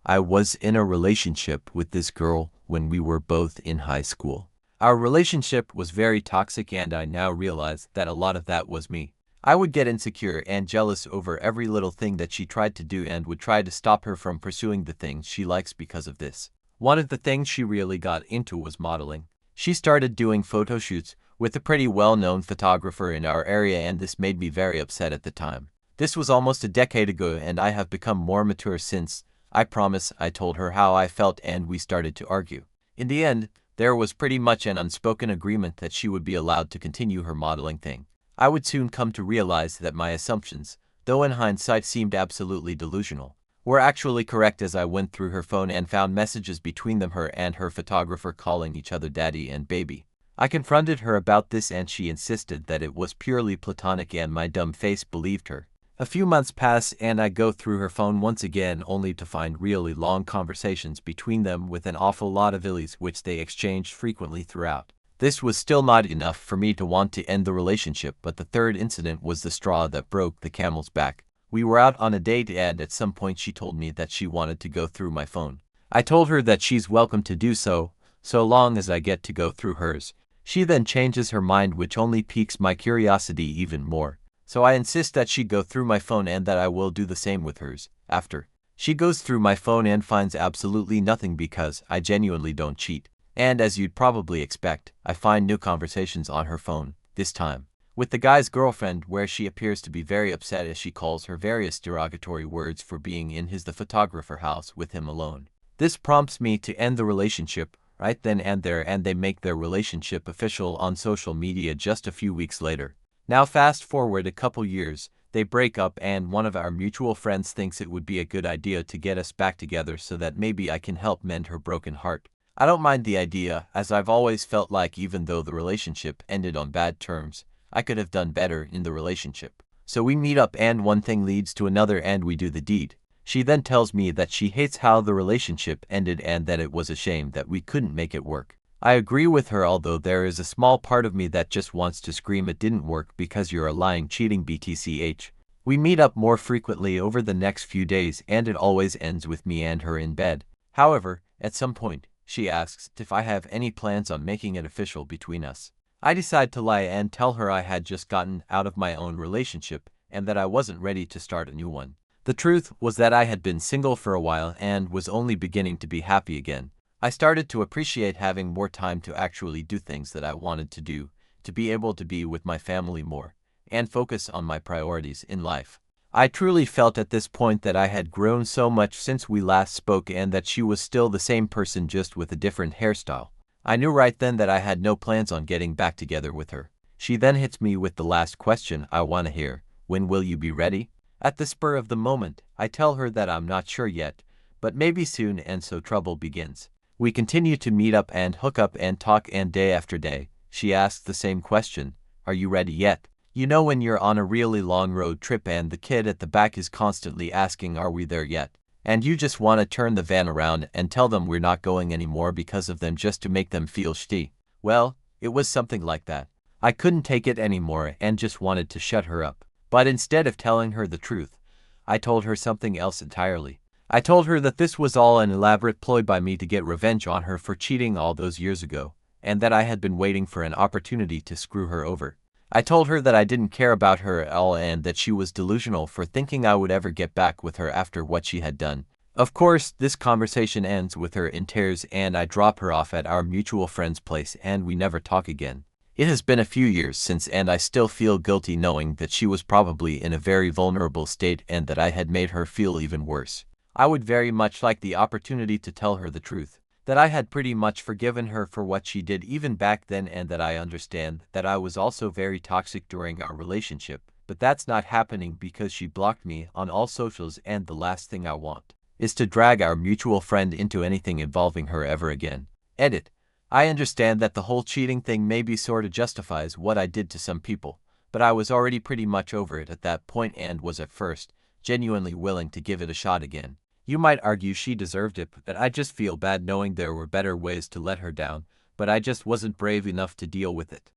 I was in a relationship with this girl when we were both in high school. Our relationship was very toxic, and I now realize that a lot of that was me. I would get insecure and jealous over every little thing that she tried to do and would try to stop her from pursuing the things she likes because of this. One of the things she really got into was modeling. She started doing photo shoots with a pretty well-known photographer in our area, and this made me very upset at the time. This was almost a decade ago, and I have become more mature since. I promise I told her how I felt and we started to argue. In the end, there was pretty much an unspoken agreement that she would be allowed to continue her modeling thing. I would soon come to realize that my assumptions, though in hindsight seemed absolutely delusional, were actually correct as I went through her phone and found messages between her and her photographer calling each other daddy and baby. I confronted her about this and she insisted that it was purely platonic, and my dumb face believed her. A few months pass and I go through her phone once again, only to find really long conversations between them with an awful lot of illies which they exchanged frequently throughout. This was still not enough for me to want to end the relationship, but the third incident was the straw that broke the camel's back. We were out on a date and at some point she told me that she wanted to go through my phone. I told her that she's welcome to do so long as I get to go through hers. She then changes her mind, which only piques my curiosity even more. So I insist that she go through my phone and that I will do the same with hers. After, she goes through my phone and finds absolutely nothing because I genuinely don't cheat. And as you'd probably expect, I find new conversations on her phone, this time with the guy's girlfriend, where she appears to be very upset as she calls her various derogatory words for being in the photographer house with him alone. This prompts me to end the relationship right then and there, and they make their relationship official on social media just a few weeks later. Now fast forward a couple years, they break up and one of our mutual friends thinks it would be a good idea to get us back together so that maybe I can help mend her broken heart. I don't mind the idea, as I've always felt like even though the relationship ended on bad terms, I could have done better in the relationship. So we meet up and one thing leads to another and we do the deed. She then tells me that she hates how the relationship ended and that it was a shame that we couldn't make it work. I agree with her, although there is a small part of me that just wants to scream it didn't work because you're a lying, cheating BTCH. We meet up more frequently over the next few days and it always ends with me and her in bed. However, at some point, she asks if I have any plans on making it official between us. I decide to lie and tell her I had just gotten out of my own relationship and that I wasn't ready to start a new one. The truth was that I had been single for a while and was only beginning to be happy again. I started to appreciate having more time to actually do things that I wanted to do, to be able to be with my family more, and focus on my priorities in life. I truly felt at this point that I had grown so much since we last spoke and that she was still the same person, just with a different hairstyle. I knew right then that I had no plans on getting back together with her. She then hits me with the last question I want to hear: when will you be ready? At the spur of the moment, I tell her that I'm not sure yet, but maybe soon, and so trouble begins. We continue to meet up and hook up and talk, and day after day, she asks the same question: are you ready yet? You know, when you're on a really long road trip and the kid at the back is constantly asking, are we there yet? And you just want to turn the van around and tell them we're not going anymore because of them, just to make them feel shitty. Well, it was something like that. I couldn't take it anymore and just wanted to shut her up. But instead of telling her the truth, I told her something else entirely. I told her that this was all an elaborate ploy by me to get revenge on her for cheating all those years ago, and that I had been waiting for an opportunity to screw her over. I told her that I didn't care about her at all and that she was delusional for thinking I would ever get back with her after what she had done. Of course, this conversation ends with her in tears and I drop her off at our mutual friend's place and we never talk again. It has been a few years since and I still feel guilty knowing that she was probably in a very vulnerable state and that I had made her feel even worse. I would very much like the opportunity to tell her the truth, that I had pretty much forgiven her for what she did even back then and that I understand that I was also very toxic during our relationship, but that's not happening because she blocked me on all socials and the last thing I want is to drag our mutual friend into anything involving her ever again. Edit. I understand that the whole cheating thing maybe sorta justifies what I did to some people, but I was already pretty much over it at that point and was at first genuinely willing to give it a shot again. You might argue she deserved it, but I just feel bad knowing there were better ways to let her down, but I just wasn't brave enough to deal with it.